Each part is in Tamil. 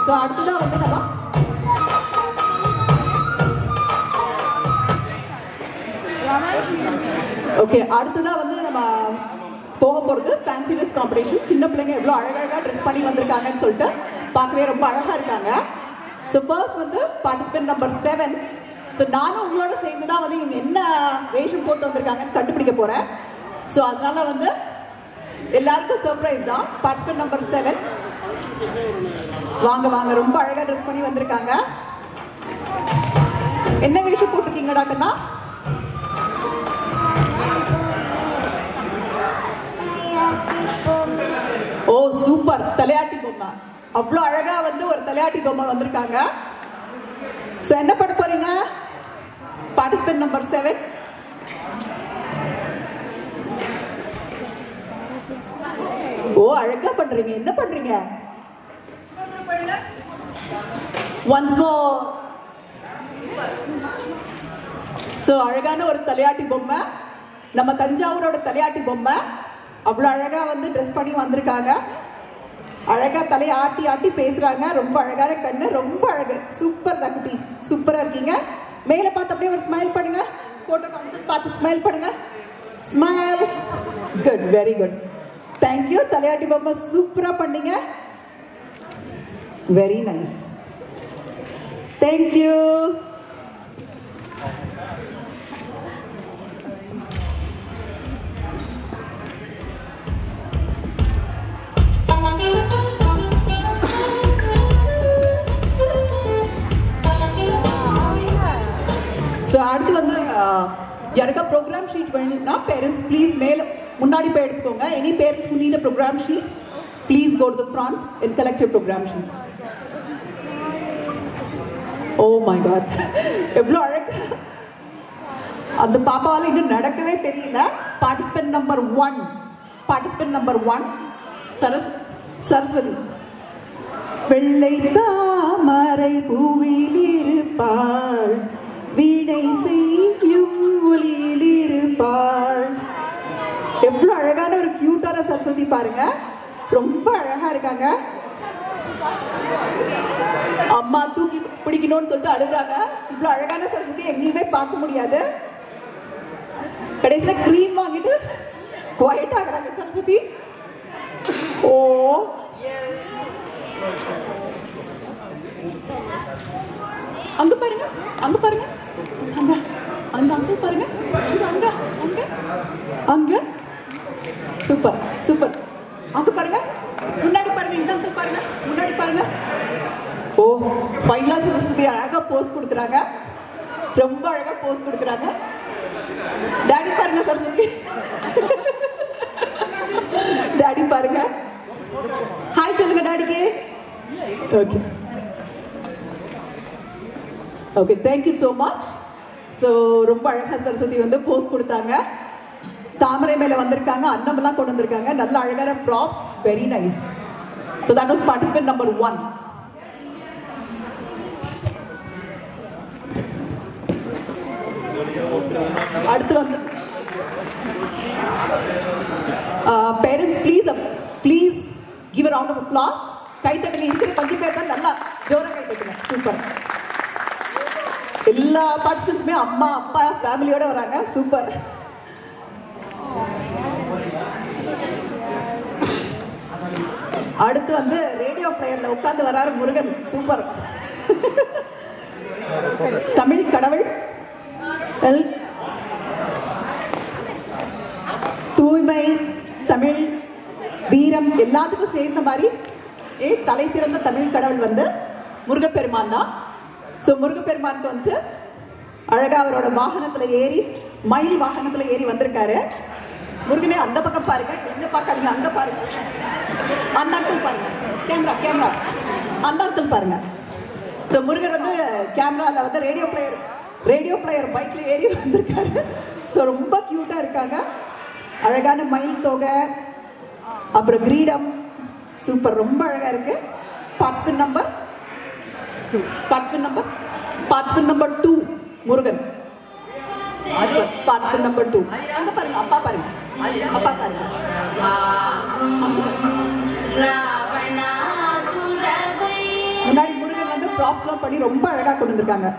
ஸோ அடுத்ததான் வந்து நம்ம ஓகே அடுத்ததான் வந்து நம்ம போக போகிறது ஃபேன்சி ட்ரெஸ் காம்படிஷன். சின்ன பிள்ளைங்க எவ்வளோ அழகழகாக ட்ரெஸ் பண்ணி வந்திருக்காங்கன்னு சொல்லிட்டு பார்க்கவே ரொம்ப அழகாக இருக்காங்க. ஸோ ஃபர்ஸ்ட் வந்து பார்ட்டிசிபென்ட் நம்பர் 7. ஸோ நானும் உங்களோட சேர்ந்து தான் வந்து இவங்க என்ன வேஷம் போட்டு வந்திருக்காங்கன்னு கண்டுபிடிக்க போகிறேன். ஸோ அதனால வந்து எல்லாருக்கும் சர்ப்ரைஸ் தான். பார்ட்டிசிபென்ட் நம்பர் 7 வாங்க வாங்க, ரொம்ப அழகாக ட்ரெஸ் பண்ணி வந்திருக்காங்க. என்ன வேஷம் போட்டிருக்கீங்க டாக்டர்னா? ஓ சூப்பர், தலையாட்டி பொம்மை. அவ்வளோ அழகா வந்து ஒரு தலையாட்டி பொம்மை வந்திருக்காங்க. ஸோ என்ன பண்ண போறீங்க? பார்ட்டிசிபென்ட் நம்பர் 7 ஓ அழகா பண்றீங்க. என்ன பண்றீங்க? Once more. ஸோ அழகான ஒரு தலையாட்டி பொம்மை, நம்ம தஞ்சாவூரோட தலையாட்டி பொம்மை. அவ்வளோ அழகா வந்து ட்ரெஸ் பண்ணி வந்திருக்காங்க. அழகா தலையை ஆட்டி ஆட்டி பேசுறாங்க. ரொம்ப அழகான கண்ணு, ரொம்ப அழகு. சூப்பர் தான் குட்டி, சூப்பரா இருக்கீங்க. மேலே பார்த்து அப்படியே ஒரு ஸ்மைல் பண்ணுங்க. போட்டோ பார்த்து ஸ்மைல் பண்ணுங்க. Smile. Good, very good. Thank you. தலையாட்டி பொம்மை சூப்பரா பண்ணீங்க. Very nice. தேங்க்யூ. ஸோ அடுத்து வந்து யாருக்கா ப்ரோக்ராம் ஷீட் வேணும்னா பேரண்ட்ஸ் ப்ளீஸ் மேலே முன்னாடி போய் எடுத்துக்கோங்க. Any parents who need a program sheet, please go to the front and collect your program sheets. Oh my God, எவ்வளோ அழகு. அந்த பாப்பாவால் இன்னும் நடக்கவே தெரியல. Participant number 1 Saraswati. வெள்ளை தாமரை பூவில் இருப்பாள், வீணை செய்யும் ஒலியில் இருப்பாள். எவ்வளவு அழகான ஒரு கியூட்டான சரஸ்வதி பாருங்க. ரொம்ப அழகா இருக்காங்க. அம்மா தூக்கி பிடிக்கணும்னு சொல்லிட்டு அழுகுறாங்க. இவ்வளவு அழகான சரஸ்வதி எங்கேயுமே பார்க்க முடியாது. கடைசியில கிரீம் வாங்கிட்டு குவைட் ஆகுறாங்க சரஸ்வதி. ஓ அங்க பாருங்க, அங்க பாருங்க, அங்க அந்த அங்கிள் பாருங்க, அங்க அங்க அங்க அங்க. Super super. அங்க பாருங்க, முன்னாடி பாருங்க, இந்த அங்கிள் பாருங்க, முன்னாடி பாருங்க. ஓ பைலா சரஸ்வதி அழகா போஸ் கொடுக்குறாங்க. ரொம்ப அழகா போஸ் கொடுக்குறாங்க. டாடி பாருங்க சரஸ்வதி. டாடி பாருங்க. ஹாய் சொல்லுங்க டாடிக்கு. Okay okay, thank you so much. So ரொம்ப அழகாக சரஸ்வதி வந்து போஸ் கொடுத்தாங்க. தாமரை மேலே வந்திருக்காங்க, அன்னமெல்லாம் கொண்டு வந்திருக்காங்க. நல்ல அழகான props, very nice. So that was participant number 1. அடுத்து வந்து parents please give a round of applause. கை தட்டுங்க. இருக்கிற கொஞ்சம் பேர் தான் நல்லா ஜோராக கை தட்டுங்க. சூப்பர். எல்லா பார்ட்டிசிபென்ட்ஸுமே அம்மா அப்பா ஃபேமிலியோட வராங்க. சூப்பர். அடுத்து வந்து ரேடியோ பிளேயர்ல உட்கார்ந்து வராரு முருகன். சூப்பர். தமிழ் கடவுள், தூய்மை, தமிழ், வீரம் எல்லாத்துக்கும் சேர்ந்த மாதிரி தலை சிறந்த தமிழ் கடவுள் வந்து முருகப்பெருமான் தான். ஸோ முருகப்பெருமானுக்கு வந்து அழகா அவரோட வாகனத்துல ஏறி, மயில் வாகனத்துல ஏறி வந்திருக்காரு. முருகனே அந்த பக்கம் பாருங்க, எங்க பார்க்காதீங்க, அங்க பாருங்க. அந்த அங்கிள் பாருங்க, கேமரா அந்த அங்கிள் பாருங்க. ஸோ முருகர் வந்து கேமரால வந்து ரேடியோ பிளேயர் பைக்ல ஏறி வந்திருக்காரு. ஸோ ரொம்ப கியூட்டா இருக்காங்க. அழகான மயில் தொகை, அப்புறம் கிரீடம். சூப்பர், ரொம்ப அழகா இருக்கு. Participant number 2 Murugan. Participant number 2 அங்க பாருங்க, அப்பா பாருங்க, அப்பா பாருங்க. முன்னாடி ப்ராப்ஸ்லாம் பண்ணி ரொம்ப அழகாக கொண்டு வந்திருக்காங்க.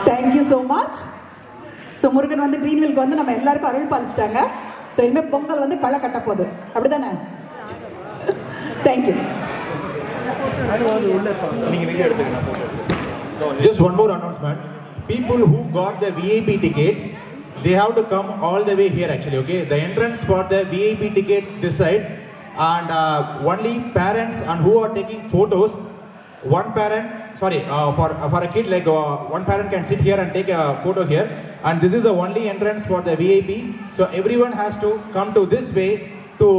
Thank you so much. So Murugan வந்து கிரீன்வில்க்கு வந்து நம்ம எல்லாருக்கும் அருள் பாலிச்சிட்டாங்க. ஸோ இனிமேல் பொங்கல் வந்து களை கட்ட போகுது, அப்படிதானே? Thank you. Just one more announcement. People who got the VIP tickets, they have to come all the way here actually, okay? The entrance for the VIP tickets this side, and only parents and who are taking photos, one parent, sorry, for a kid like one parent can sit here and take a photo here, and this is the only entrance for the VIP. So everyone has to come to this way to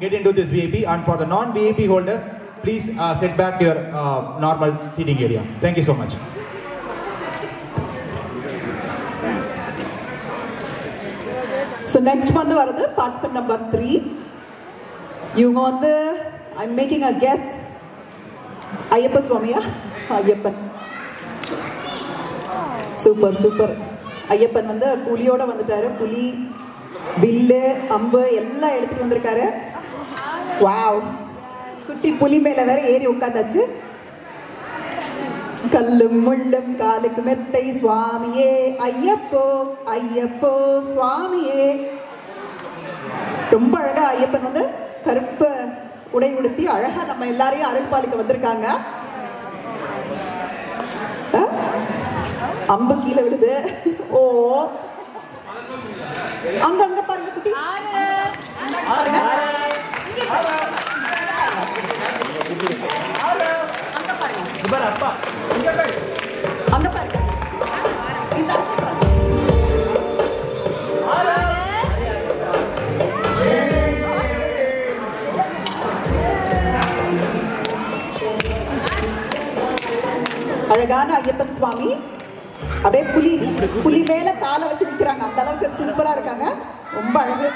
get into this VIP, and for the non-VIP holders, please sit back to your normal seating area. Thank you so much. So next வந்து வருது participant number 3. இவங்க வந்து I'm making a guess. Ayyappa சுவாமியா? ஐயப்பன். Super super. ஐயப்பன் வந்து புலியோட வந்துட்டாரு. புலி, வில்லு, அம்பு எல்லாம் எடுத்துட்டு வந்திருக்காரு. வாவ், குட்டி புலி மேல வேற ஏறி உட்காந்தாச்சு. கல்லும் முள்ளும் காலுக்கு மெத்தை சுவாமியே ஐயப்போ ஐயப்போ சுவாமியே. ரொம்ப அழகா ஐயப்பன் வந்து கருப்பு உடை உடுத்தி அழகா நம்ம எல்லாரையும் அருள்பாலிக்க வந்திருக்காங்க. அம்பு கீழே விழுது. ஓ, அங்க அங்க பாருங்க குட்டி. அங்க பாருங்க. அழகான ஐயப்பன் சுவாமி அப்படியே புலி மேல காலை வச்சு நிக்கிறாங்க. அந்த அளவுக்கு சூப்பரா இருக்காங்க. ரொம்ப அழகு.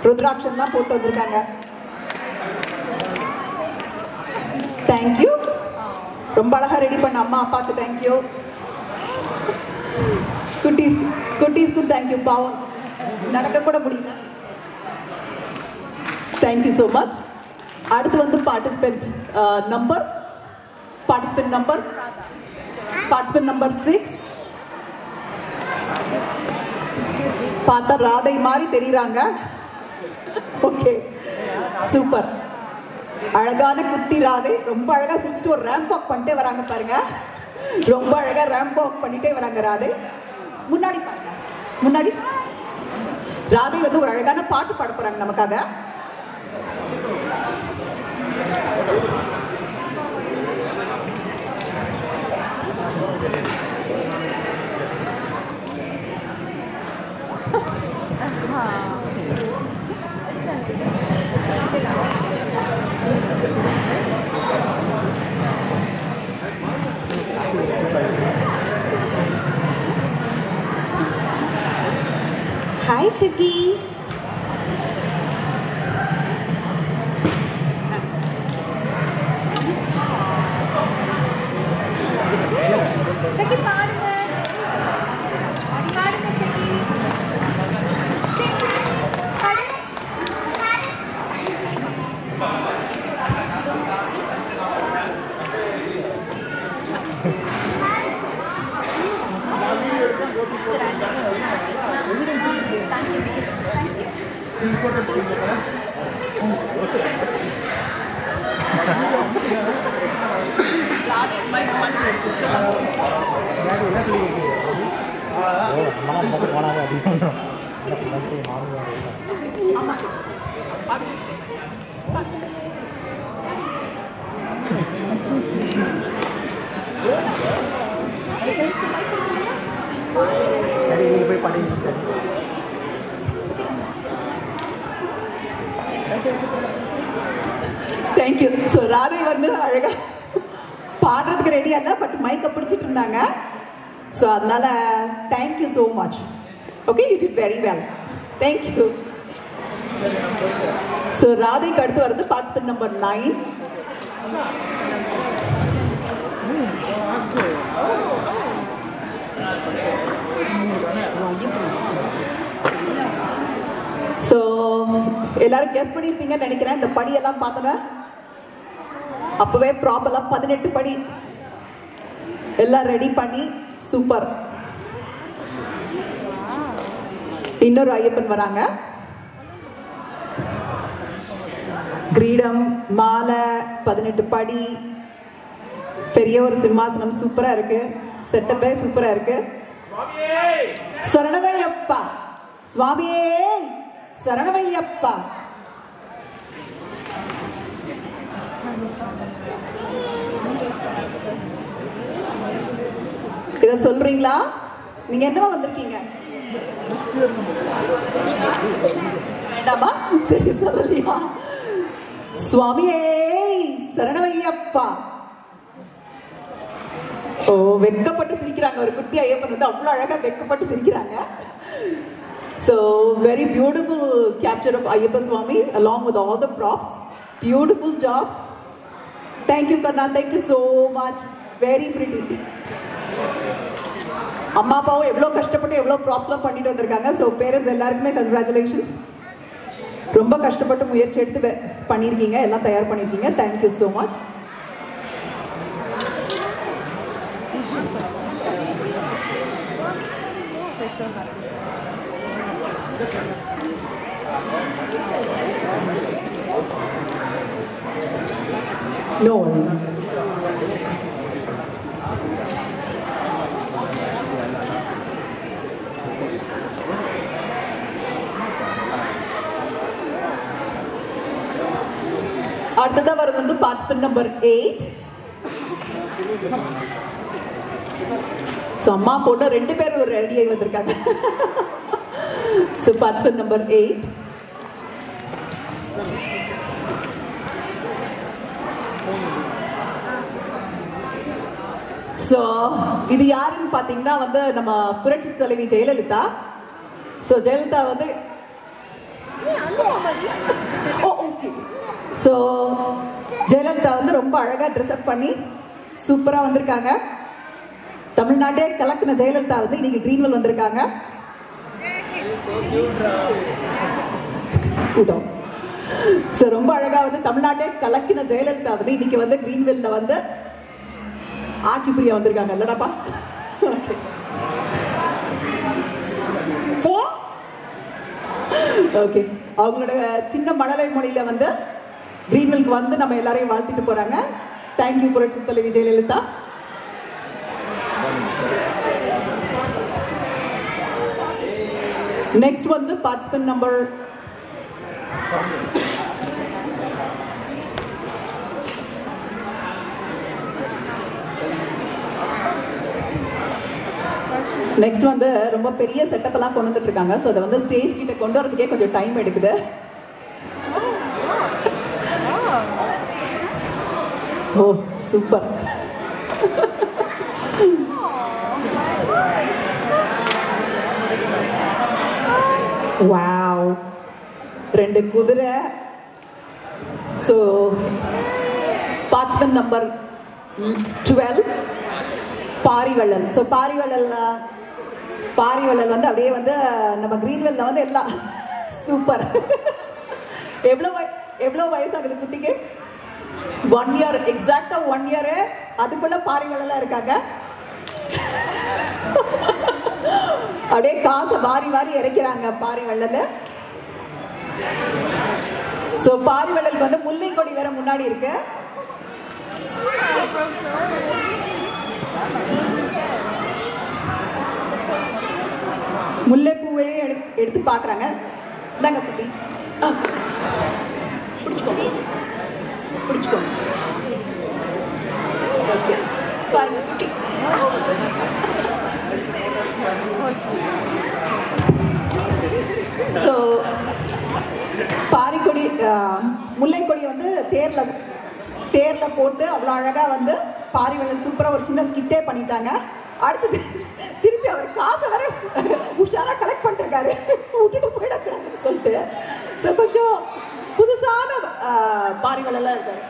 ருத்ராட்சம்லாம் போட்டு வந்திருக்காங்க. தேங்க்யூ. ரொம்ப அழகா ரெடி பண்ண அம்மா அப்பாக்கு தேங்க்யூ. குட்டீஸ்க்கும் தேங்க்யூ. பாவம் நடக்க கூட முடியல. Thank you so much. அடுத்து வந்து பார்ட்டிசிபென்ட் நம்பர் 6. பார்த்தா ராதை மாதிரி தெரியுறாங்க. Okay, super. அழகான குட்டி ராதை ரொம்ப அழகா சிரிச்சுட்டு ஒரு ரேம்ப் வாக் பண்ணிட்டே வராங்க பாருங்க. ரொம்ப அழகா ரேம்ப் வாக் பண்ணிட்டே வராங்க ராதை. முன்னாடி பாருங்க, முன்னாடி ராதை வந்து ஒரு அழகான பாட்டு பாட போறாங்க நமக்காக. Hi, Shaki. Shaki, பாடுங்க. பாடுங்க Shaki. தேங்க்யூ. ஸோ ராதை வந்து அழகா பாடுறதுக்கு ரெடியா இல்லை, பட் மைக்கை பிடிச்சிட்டு இருந்தாங்க. ஸோ அதனால thank you so much. Okay, you did very well. Thank you. So ராதைக்கு அடுத்து வருது பார்ட்டிசிபென்ட் நம்பர் 9. ஸோ எல்லாரும் கெஸ் பண்ணியிருப்பீங்கன்னு நினைக்கிறேன். இந்த படியெல்லாம் பார்த்தோன்னா அப்பவே ப்ராப்பராக 18 படி எல்லாம் ரெடி பண்ணி சூப்பர். இன்னொரு ஐயப்பன் வராங்க. கிரீடம், மாலை, 18 படி, பெரிய ஒரு சிம்மாசனம். சூப்பரா இருக்கு, செட்டப்பே சூப்பரா இருக்கு. சரணமையப்பா சுவாமியே, சரணமையப்பா. இத சொல்றீங்களா? நீங்க என்னவா வந்திருக்கீங்க? வேண்டாமா? சரி சொல்லலையா? சுவாமியே சரணமையப்பா. ஓ, வெக்கப்பட்டு சிரிக்கிறாங்க. ஒரு குட்டி ஐயப்பன் வந்து அவ்வளவு அழகா வெக்கப்பட்டு சிரிக்கிறாங்க. So very beautiful capture of Ayyappa Swami along with all the props. Beautiful job. Thank you Kanna, thank you so much. Very pretty. அம்மா அப்பாவும் எவ்வளோ கஷ்டப்பட்டு எவ்வளோ ப்ராப்ஸ்லாம் பண்ணிட்டு வந்திருக்காங்க. ஸோ பேரண்ட்ஸ் எல்லாருக்குமே கங்க்ராச்சுலேஷன்ஸ். ரொம்ப கஷ்டப்பட்டு முயற்சி எடுத்து பண்ணியிருக்கீங்க, எல்லாம் தயார் பண்ணியிருக்கீங்க. Thank you so much. No worries. அடுத்ததா வரது வந்து பார்ட்டிசிபென்ட் நம்பர் 8. ஸோ அம்மா பொண்ணு 2 பேரும் ஒரு ரெடியாகி வந்திருக்காங்க. So participant number 8. ஸோ இது யாருன்னு பார்த்தீங்கன்னா வந்து நம்ம புரட்சி தலைவி ஜெயலலிதா. ஸோ ஜெயலலிதா வந்து ஓகே. ஸோ ஜெயலலிதா வந்து ரொம்ப அழகாக ட்ரெஸ்அப் பண்ணி சூப்பராக வந்திருக்காங்க. தமிழ்நாட்டே கலக்கின ஜெயலலிதா வந்து இன்னைக்கு கிரீன்வெல் வந்திருக்காங்க. ஸோ ரொம்ப அழகாக வந்து தமிழ்நாட்டே கலக்கின ஜெயலலிதா வந்து இன்னைக்கு வந்து கிரீன்வெல்ல வந்து ஆட்சி புரிய வந்திருக்காங்க. இல்லடாப்பா? ஓகே. அவங்களோட சின்ன மழலை மொழியில வந்து கிரீன்வெல்க்கு வந்து நம்ம எல்லாரையும் வாழ்த்திட்டு போறாங்க. தேங்க்யூ புரட்சி தலைவி ஜெயலலிதா. நெக்ஸ்ட் வந்து பார்ட்டிசிபென்ட் நம்பர் நெக்ஸ்ட் வந்து ரொம்ப பெரிய செட்டப் எல்லாம் கொண்டு வந்துட்டு இருக்காங்க. ஸோ அதை வந்து ஸ்டேஜ் கிட்ட கொண்டு வரதுக்கே கொஞ்சம் டைம் எடுக்குது. ஓ சூப்பர். வாவ், 2 குதிரை. So participant number 12 Pari Vallal. So Pari Vallal வந்து அப்படியே வந்து நம்ம கிரீன்வெல்ல வந்து எல்லாம் சூப்பர். எவ்வளோ வயசாகுது குட்டிக்கு? 1 இயர், எக்ஸாக்டா 1 இயர். அதுக்குள்ள பாரிவள்ளலா இருக்காங்க. அப்படியே காசை வாரி வாரி இறக்கிறாங்க பாரிவள்ளல். ஸோ பாரிவள்ளலுக்கு வந்து முல்லை கொடி வேற முன்னாடி இருக்கு. முல்லைப்பூவே எடுத்து பார்க்குறாங்க. இந்தாங்க குட்டி, பிடிச்சிக்கோங்க பிடிச்சிக்கோங்க. ஓகே பாருங்க குட்டி. ஸோ பாரிக்கொடி முல்லைக்கொடியை வந்து தேர்ல போட்டு அவ்வளோ அழகாக வந்து பாரிவள்ளல் சூப்பராக ஒரு சின்ன ஸ்கிட்டே பண்ணிட்டாங்க. அடுத்தது திருப்பி அவர் காசை வர உஷாராக கலெக்ட் பண்ணிருக்காரு, விட்டுட்டு போயிடக்கூடாதுன்னு சொல்லிட்டு. ஸோ கொஞ்சம் புதுசான பாரிவள்ளலாம் இருக்காரு.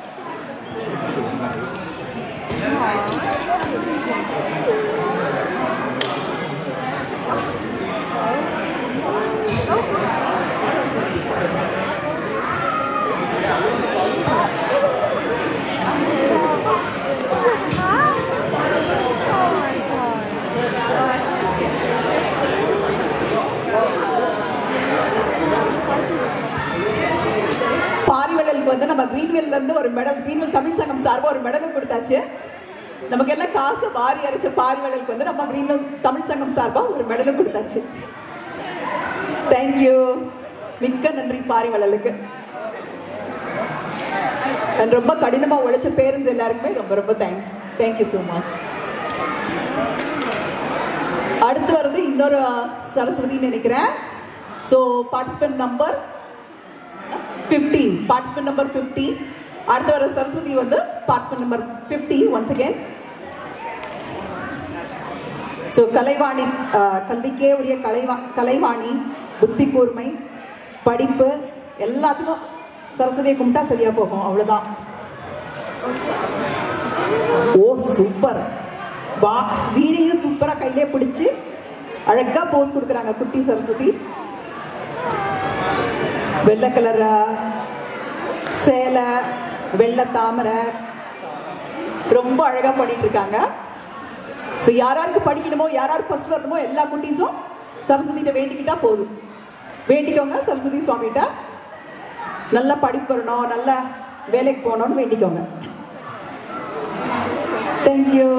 கிரீன்வெல்ல இருந்து ஒரு மெடல், கிரீன்வெல் தமிழ் சங்கம் சார்பாக ஒரு மெடலும் கொடுத்தாச்சு. நமக்கு எல்லாம் காசு வாரி அரைச்ச பாரிவளலுக்கு வந்து நம்ம கிரீன்வெல் தமிழ் சங்கம் சார்பாக ஒரு மெடலும் கொடுத்தாச்சு. தேங்க்யூ, மிக்க நன்றி பாரிவளலுக்கு. ரொம்ப கடினமா உழைச்ச பேரண்ட்ஸ் எல்லாருக்குமே ரொம்ப ரொம்ப தேங்க்ஸ். Thank you so much. அடுத்து வருது இன்னொரு சரஸ்வதினு நினைக்கிறேன். So participant number 15, participant number 15. அடுத்து வர சரஸ்வதி வந்து participant number 15 once again. So Kalaivani, கல்விக்கே உரிய கலைவாணி, புத்தி கூர்மை, படிப்பு எல்லாத்துக்கும் சரஸ்வதியை கும்பிட்டா சரியா போகும், அவ்வளவுதான். ஓ சூப்பர், வா வீணையும் சூப்பரா கையிலே பிடிச்சு அழகா போஸ் கொடுக்குறாங்க குட்டி சரஸ்வதி. வெள்ளை கலர் சேலை, வெள்ளை தாமரை, ரொம்ப அழகா பண்ணிட்டு இருக்காங்க. ஸோ யாராருக்கு படிக்கணுமோ, யாராருக்கு ஃபர்ஸ்ட் வரணுமோ எல்லா குட்டீஸும் சரஸ்வதிகிட்ட வேண்டிக்கிட்டா போதும். வேண்டிக்கோங்க சரஸ்வதி சுவாமிகிட்ட, நல்ல படிப்பு வரணும், நல்ல வேலைக்கு போகணும்னு வேண்டிக்கோங்க. தேங்க்யூ.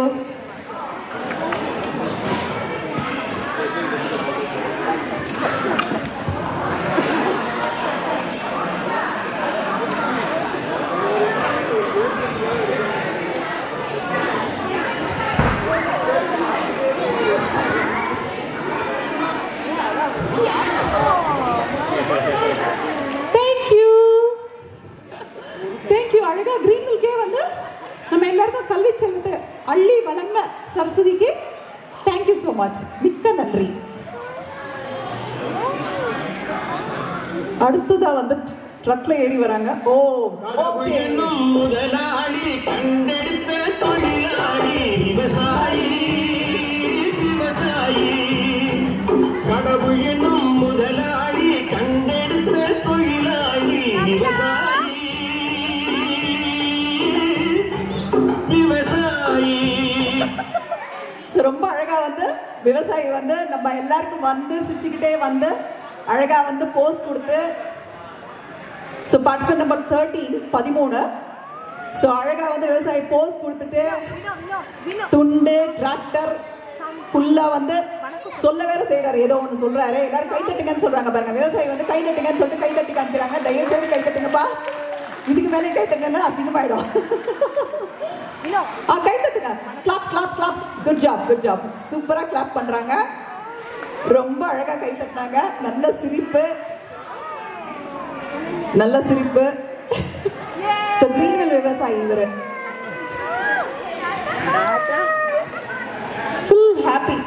அழகா கிரீன்வெல்கே வந்து நம்ம எல்லாருக்கும் கல்வி செல்வத்தை அள்ளி வழங்க சரஸ்வதிக்கு தேங்க்யூ ஸோ மச், மிக்க நன்றி. அடுத்ததா வந்து ட்ரக்ல ஏறி வராங்க. ஓ ஓகே, முதலாளி கண்டெடுத்த தொழிலாளி விவசாயி, விவசாயி கடவுள் என்னும் முதலாளி கண்டெடுத்த தொழிலாளி விவசாயி, விவசாயி. ரொம்ப அழகா வந்து விவசாயி வந்து நம்ம எல்லாருக்கும் வந்து சிரிச்சுக்கிட்டே வந்து அழகா வந்து போஸ் கொடுத்து, ஸோ பார்ட்டிசிபென்ட் நம்பர் 13. ஸோ அழகா வந்து விவசாயி போஸ் கொடுத்துட்டு துண்டு டிராக்டர் ஃபுல்லா வந்து சொல்ல வேற செய்யறாரு, ஏதோ ஒன்று சொல்றாரு. எல்லாரும் கை தட்டுங்கன்னு சொல்றாங்க பாருங்க. விவசாயி வந்து கை தட்டுங்கன்னு சொல்லிட்டு கை தட்டி காமிக்கிறாங்க. தயவு செய்து கை தட்டுங்கப்பா, இதுக்கு மேலே கை தட்டுங்கன்னா அசிங்கமாயிடும். கை தட்டுங்க, clap clap clap. Good job, good job, சூப்பரா கிளாப் பண்றாங்க. ரொம்ப அழகா கை தட்டினாங்க. நல்ல சிரிப்பு, நல்ல சிரிப்பு. ஸோ கிரீன்வெல் விவசாயி இவரு ஃபுல் ஹாப்பி.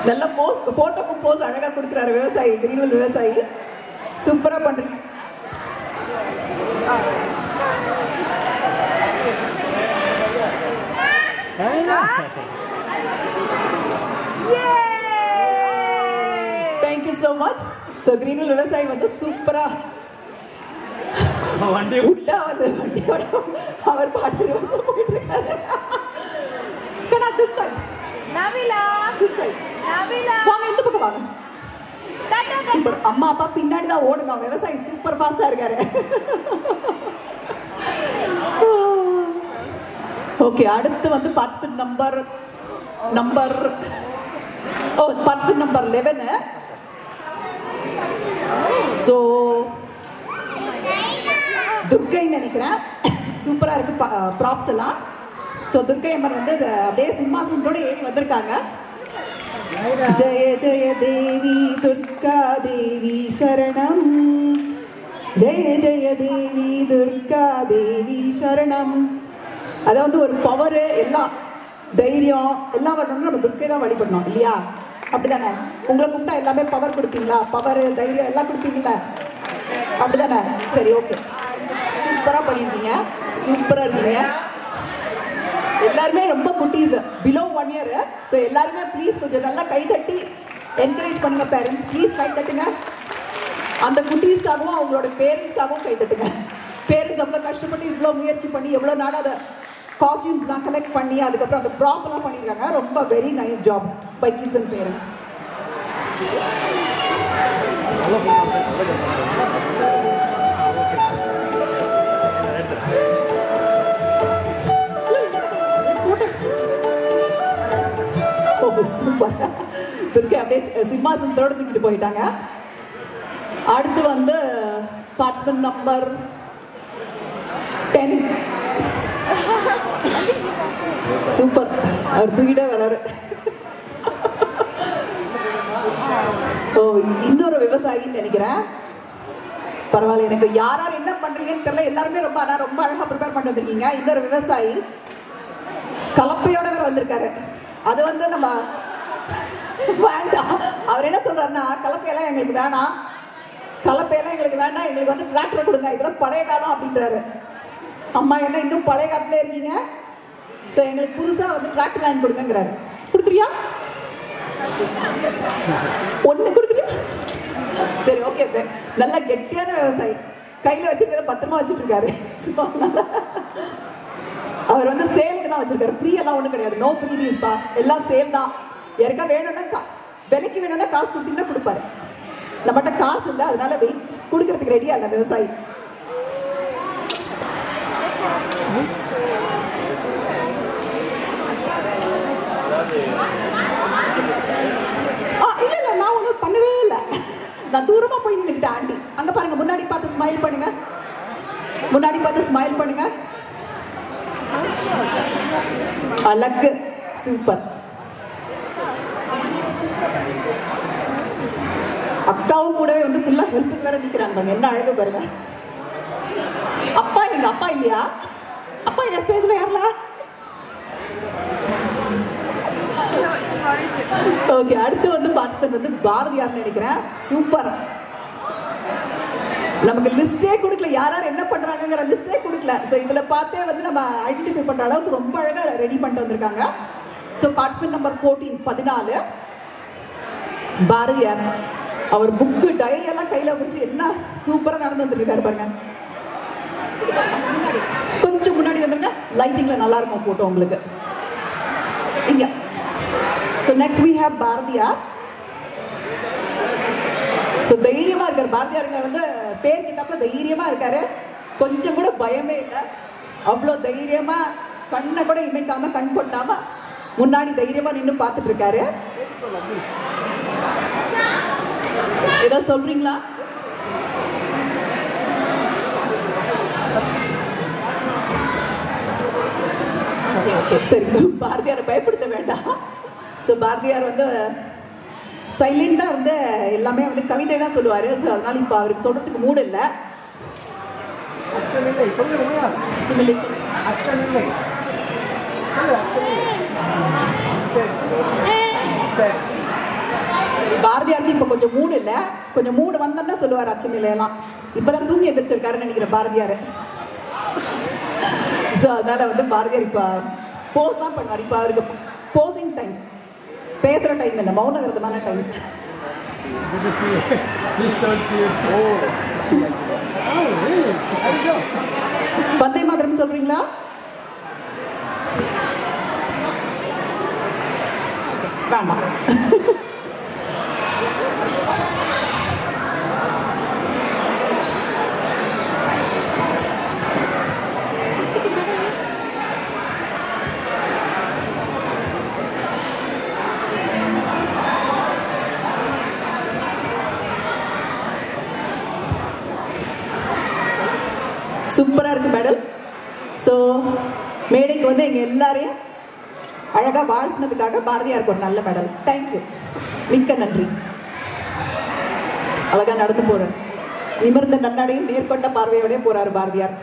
நல்ல போஸ், போட்டோக்கு போஸ் அழகா கொடுக்குறாரு விவசாயி, கிரீன்வெல் விவசாயி. சூப்பரா பண்றீங்க. Thank you so much. ஸோ கிரீன்வெல் விவசாயி வந்து சூப்பரா விட்டா வந்து வண்டியோட அவர் பாட்டு ரிவர்ஸ்ல போயிட்டு இருக்காரு. வாங்க இந்த பக்கம் வாங்க. சூப்பர். அம்மா அப்பா பின்னாடி தான் ஓடணும். விவசாயி சூப்பர் ஃபாஸ்டா இருக்காரு. ஓகே, அடுத்து வந்து பார்ட்டிசிபென்ட் நம்பர் 11. ஸோ துர்கைன்னு நினைக்கிறேன். சூப்பரா இருக்கு ப்ராப்ஸ் எல்லாம். ஸோ துர்கை அம்மன் வந்து அப்படியே சிம்மாசனத்தோட ஏறி வந்திருக்காங்க. ஜெய ஜெய தேவி துர்கா தேவி சரணம், ஜெய ஜெய தேவி துர்கா தேவி சரணம். அதை வந்து ஒரு பவர், எல்லாம் தைரியம் எல்லாம் வரணும்னு நம்ம துர்க்கை தான் வழிபடணும் இல்லையா? அப்படிதானே? உங்களை கும்பிட்டா எல்லாமே பவர் கொடுப்பீங்களா? பவர் தைரியம் எல்லாம் கொடுப்பீங்களா? அப்படிதானே? சரி, ஓகே, சூப்பரா பண்ணியிருக்கீங்க, சூப்பரா இருக்கீங்க. எல்லாருமே ரொம்ப குட்டீஸ், பிலோ 1 year. ஸோ எல்லாருமே ப்ளீஸ் கொஞ்சம் நல்லா கை தட்டி என்கரேஜ் பண்ணுங்க. பேரண்ட்ஸ் ப்ளீஸ் கை தட்டுங்க. அந்த குட்டீஸ்க்காகவும் அவங்களோட பேரண்ட்ஸ்க்காகவும் கை தட்டுங்க. பேரண்ட்ஸ் அவ்வளோ கஷ்டப்பட்டு இவ்வளோ முயற்சி பண்ணி எவ்வளோ நாள் அதை காஸ்டியூம்ஸ்லாம் கலெக்ட் பண்ணி அதுக்கப்புறம் அந்த ப்ராப்பெல்லாம் பண்ணியிருக்காங்க. ரொம்ப very nice job by kids and parents. Super. Durga அப்படியே சிம்மாசனத்தோடு தூக்கிட்டு போயிட்டாங்க. அடுத்து வந்து பார்ட்டிசிபென்ட் நம்பர் 10. சூப்பர், அவர் தூக்கிட்டே வர்றாரு. ஓ, இன்னொரு விவசாயின்னு நினைக்கிறேன். பரவாயில்ல, எனக்கு யார் யார் என்ன பண்றீங்கன்னு தெரியல. எல்லாருமே ரொம்ப அழகா ப்ரிப்பேர் பண்ணி வந்திருக்கீங்க. இன்னொரு விவசாயி கலப்பையோட வேற வந்திருக்காரு. அது வந்து நம்ம வேண்டாம். அவர் என்ன சொல்றாருன்னா, கலப்பையெல்லாம் எங்களுக்கு வேணாம், கலப்பையெல்லாம் எங்களுக்கு வேண்டாம், எங்களுக்கு வந்து டிராக்டர் கொடுங்க, இதெல்லாம் பழைய காலம் அப்படின்றாரு. அம்மா என்ன இன்னும் பழைய காலத்துல இருக்கீங்க, ஸோ எங்களுக்கு புதுசா வந்து டிராக்டர் வாங்கி கொடுங்கிறாரு. கொடுக்குறியா? ஒண்ணு கொடுக்குறியா? சரி, ஓகே. நல்ல கெட்டியான விவசாயி, கையில வச்சிருக்கிறத பத்திரமா வச்சுட்டு இருக்காரு. அவர் வந்து சேலுக்கு தான் வச்சிருக்காரு, ஃப்ரீ எல்லாம் ஒண்ணும் கிடையாது. நோ ஃப்ரீ பா, எல்லாம் சேல் தான். யாருக்கா வேணும்னா விலைக்கு வேணும்னா காசு கொடுத்தீங்கன்னா கொடுப்பாரு. நம்மகிட்ட காசு இல்லை, அதனால வெயிட் கொடுக்கறதுக்கு ரெடியா இல்லை விவசாயி. இல்ல நான் ஒன்றும் பண்ணவே இல்லை. நான் தூரமா போய் நின்றுக்கிட்டேன். ஆண்டி அங்க பாருங்க, முன்னாடி பார்த்து ஸ்மைல் பண்ணுங்க, முன்னாடி பார்த்து ஸ்மைல் பண்ணுங்க. அழகு, சூப்பர். அக்காவும் கூடவே வந்து ஃபுல்லா ஹெல்ப்புக்கு வேற நிக்கிறாங்க. என்ன அழகு பாருங்க. அப்பா எங்க அப்பா இல்லையா? அப்பா இல்லையா ஸ்டேஜ்ல? யாருல? ஓகே, அடுத்து வந்து பார்ட்டிசிபென்ட் வந்து பாரதியார் நினைக்கிறேன். சூப்பர். நமக்கு லிஸ்டே கொடுக்கல, யார் யார் என்ன பண்றாங்கிற லிஸ்டே கொடுக்கல. ஸோ இதுல பார்த்தே வந்து நம்ம ஐடென்டிஃபை பண்ற அளவுக்கு ரொம்ப அழகா ரெடி பண்ணிட்டு வந்திருக்காங்க. So participant number 14 Bharathiyar. அவர் புக்கு டைரி எல்லாம் கையில பிடிச்சி என்ன சூப்பரா நடந்து வந்துருக்காரு பாருங்க. கொஞ்சம் முன்னாடி வந்துருங்க, லைட்டிங்ல நல்லா இருக்கும் போட்டோ உங்களுக்கு. இங்க. So next we have Bharathiyar. So தைரியமா இருக்காரு பாரதியாருங்க. வந்து பேருக்கு தப்ப தைரியமா இருக்காரு, கொஞ்சம் கூட பயமே இல்லை. அவ்வளோ தைரியமா கண்ணை கூட இமைக்காம கண் கொட்டாம முன்னாடி தைரியமா நின்று பார்த்துட்டு இருக்காரு. ஏதோ சொல்றீங்களா? சரி, பாரதியாரை பயப்படுத்த வேண்டாம். ஸோ பாரதியார் வந்து சைலண்டா இருந்து எல்லாமே வந்து கவிதை தான் சொல்லுவாரு. ஸோ அதனால இப்போ அவருக்கு சொல்றதுக்கு மூடு இல்லை. பாரதியாருக்கு இப்ப கொஞ்சம் மூடு இல்ல, கொஞ்சம் மூடு வந்தா சொல்லுவார் அச்சமில்லை எல்லாம். இப்பதான் தூங்கி எந்திரிச்சிருக்காருன்னு நினைக்கிறேன் பாரதியார். ஸோ அதனால வந்து பாரதியார் இப்ப போஸ் தான் பண்ணுவார். இப்ப அவருக்கு போசிங் டைம், பேசுற டைம் இல்லை, மௌன விரதமான டைம். வந்தே மாதரம் சொல்றீங்களா? வேண்டாம். சூப்பரா இருக்கு மெடல். ஸோ மேடைக்கு வந்து எங்க எல்லாரையும் அழகா வாழ்த்தினதுக்காக பாரதியாருக்கு ஒரு நல்ல மெடல். தேங்க்யூ, மிக்க நன்றி. அழகா நடந்து போறார், நிமிர்ந்த நன்னடையும் நேர்கொண்ட பார்வையோடய போறாரு பாரதியார்.